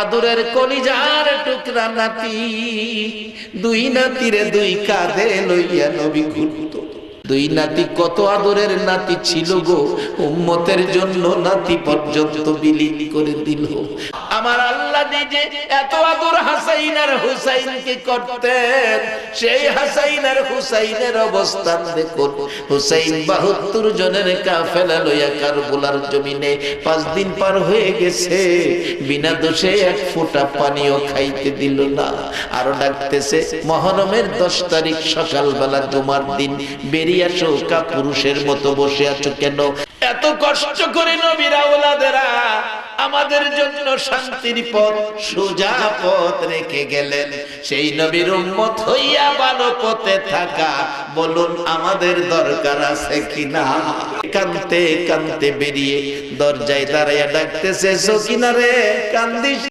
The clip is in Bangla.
আদরের কলিজার টুকরা নাতি, দুই নাতিরে দুই কাঁধে লইয়া নবী ঘুরত। দুই নাতি কত আদরের নাতি ছিল গো, উম্মতের জন্য নাতি পর্যন্ত বিলীন করে দিল। আমার আল্লাহ নিজে এত আদর হাসাইন আর হুসাইনকে করতেন, সেই হাসাইন আর হুসাইনের অবস্থান দেখুন। হুসাইন ৭২ জনের কাফেলা লইয়া কারবালার জমিনে ৫ দিন পার হয়ে গেছে, বিনা দোষে এক ফোঁটা পানিও খাইতে দিল না। আরো ডাকতেছে, মহরমের ১০ তারিখ সকালবেলা জুমার দিন বেরিয়ে আসো, কাপুরুষের মতো বসে আছো কেন? এত কষ্ট করে নবীর আওলাদেরা আমাদের জন্য শান্তির পথ, সোজা পথ রেখে গেলেন। সেই নবীর উম্মত হইয়া ভালো পথে থাকা, বলুন আমাদের দরকার আছে কিনা? কানতে কানতে বেরিয়ে দরজায় দাঁড়াইয়া ডাকতেছে, সকিনা রে কান্দিস